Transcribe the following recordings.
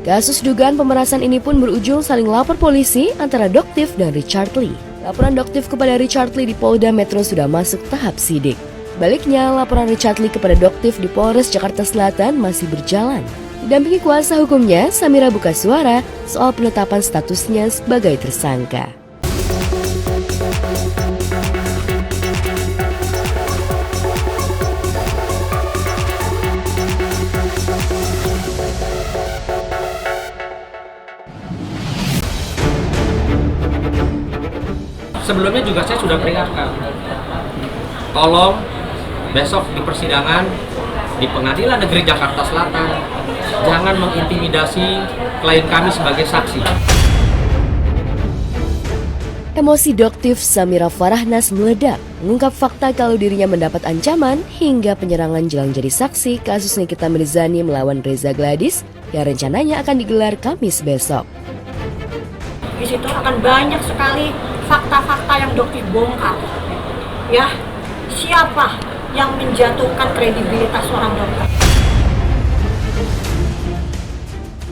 Kasus dugaan pemerasan ini pun berujung saling lapor polisi antara Doktif dan Richard Lee. Laporan Doktif kepada Richard Lee di Polda Metro sudah masuk tahap sidik. Baliknya, laporan Richard Lee kepada Doktif di Polres Jakarta Selatan masih berjalan. Didampingi kuasa hukumnya, Samira buka suara soal penetapan statusnya sebagai tersangka. Sebelumnya juga saya sudah peringatkan, tolong besok di persidangan di Pengadilan Negeri Jakarta Selatan jangan mengintimidasi klien kami sebagai saksi. Emosi Doktif Samira Farahnas meledak, mengungkap fakta kalau dirinya mendapat ancaman hingga penyerangan jelang jadi saksi kasus Nikita Mirzani melawan Reza Gladys yang rencananya akan digelar Kamis besok. Di situ akan banyak sekali fakta-fakta yang Doktif bongkar. Ya, siapa yang menjatuhkan kredibilitas seorang dokter?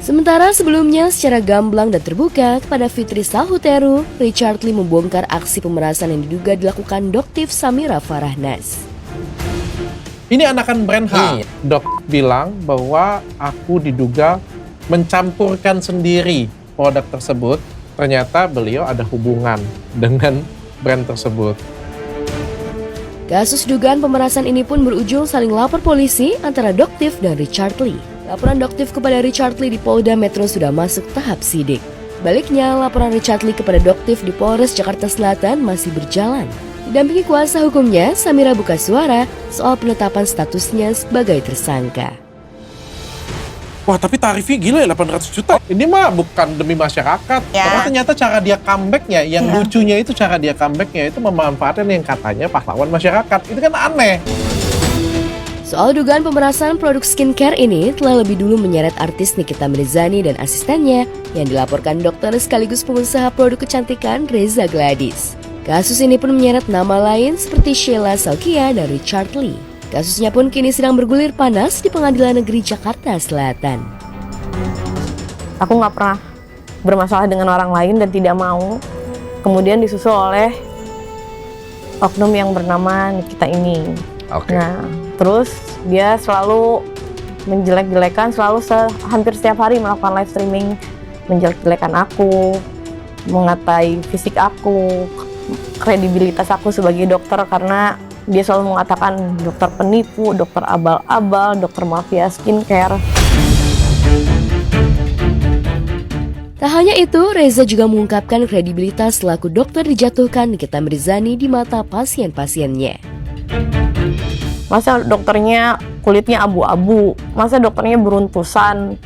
Sementara sebelumnya secara gamblang dan terbuka kepada Fitri Sahuteru, Richard Lee membongkar aksi pemerasan yang diduga dilakukan Doktif Samira Farahnas. Ini anakan brand H. Dok bilang bahwa aku diduga mencampurkan sendiri produk tersebut. Ternyata beliau ada hubungan dengan brand tersebut. Kasus dugaan pemerasan ini pun berujung saling lapor polisi antara Doktif dan Richard Lee. Laporan Doktif kepada Richard Lee di Polda Metro sudah masuk tahap sidik. Baliknya, laporan Richard Lee kepada Doktif di Polres Jakarta Selatan masih berjalan. Didampingi kuasa hukumnya, Samira buka suara soal penetapan statusnya sebagai tersangka. Wah, tapi tarifnya gila ya, 800 juta. Ini mah bukan demi masyarakat. Ya. Karena ternyata cara dia comeback-nya, yang lucunya itu cara dia comeback-nya itu memanfaatkan yang katanya pahlawan masyarakat. Itu kan aneh. Soal dugaan pemerasan produk skincare ini telah lebih dulu menyeret artis Nikita Mirzani dan asistennya yang dilaporkan dokter sekaligus pengusaha produk kecantikan Reza Gladys. Kasus ini pun menyeret nama lain seperti Sheila Salkia dan Richard Lee. Kasusnya pun kini sedang bergulir panas di Pengadilan Negeri Jakarta Selatan. Aku nggak pernah bermasalah dengan orang lain dan tidak mau kemudian disusul oleh oknum yang bernama Nikita ini. Nah, terus dia selalu menjelek-jelekan, hampir setiap hari melakukan live streaming, menjelek-jelekan aku, mengatai fisik aku, kredibilitas aku sebagai dokter karena dia selalu mengatakan dokter penipu, dokter abal-abal, dokter mafia skincare. Tak hanya itu, Reza juga mengungkapkan kredibilitas selaku dokter dijatuhkan Nikita Mirzani di mata pasien-pasiennya. Masa dokternya kulitnya abu-abu, masa dokternya beruntusan,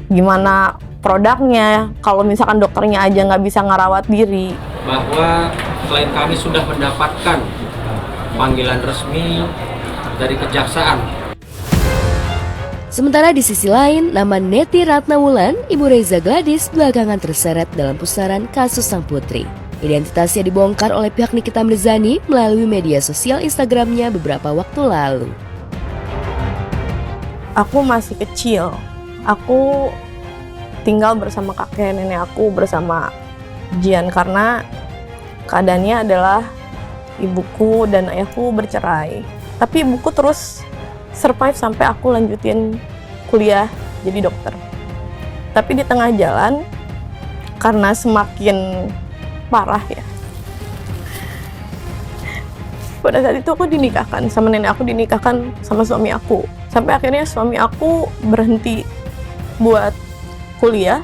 gimana produknya, kalau misalkan dokternya aja nggak bisa ngerawat diri. Bahwa klien kami sudah mendapatkan panggilan resmi dari kejaksaan. Sementara di sisi lain, nama Neti Ratnawulan, ibu Reza Gladys, belakangan terseret dalam pusaran kasus sang putri. Identitasnya dibongkar oleh pihak Nikita Mirzani melalui media sosial Instagramnya beberapa waktu lalu. Aku masih kecil, aku tinggal bersama kakek nenek aku bersama Jian karena keadaannya adalah ibuku dan ayahku bercerai. Tapi ibuku terus survive sampai aku lanjutin kuliah jadi dokter. Tapi di tengah jalan, karena semakin parah ya, pada saat itu aku dinikahkan sama nenek aku, dinikahkan sama suami aku. Sampai akhirnya suami aku berhenti buat kuliah.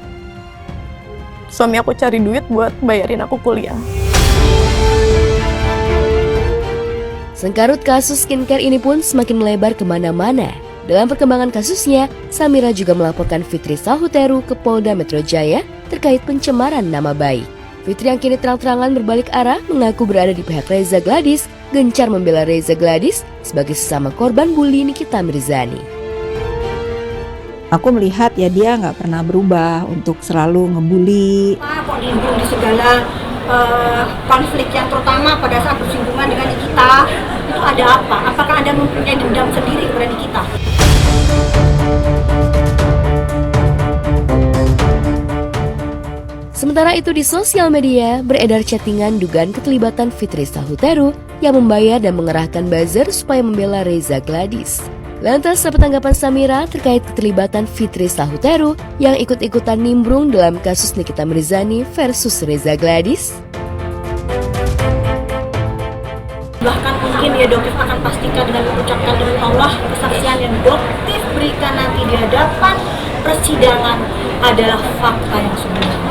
Suami aku cari duit buat bayarin aku kuliah. Sengkarut kasus skincare ini pun semakin melebar kemana-mana. Dalam perkembangan kasusnya, Samira juga melaporkan Fitri Sahuteru ke Polda Metro Jaya terkait pencemaran nama baik. Fitri yang kini terang-terangan berbalik arah mengaku berada di pihak Reza Gladys, gencar membela Reza Gladys sebagai sesama korban bully Nikita Mirzani. Aku melihat ya dia nggak pernah berubah untuk selalu ngebully. Kok diimbing di segala konflik yang terutama pada saat bersinggungan dengan Nikita, itu ada apa? Apakah Anda mempunyai dendam sendiri kepada Nikita? Sementara itu di sosial media beredar chattingan dugaan keterlibatan Fitri Sahuteru yang membayar dan mengerahkan buzzer supaya membela Reza Gladys. Lantas apa tanggapan Samira terkait keterlibatan Fitri Sahuteru yang ikut-ikutan nimbrung dalam kasus Nikita Mirzani versus Reza Gladys? Bahkan mungkin ya Doktif akan pastikan dan mengucapkan demi Allah kesaksian yang Doktif berikan nanti di hadapan persidangan adalah fakta yang sebenarnya.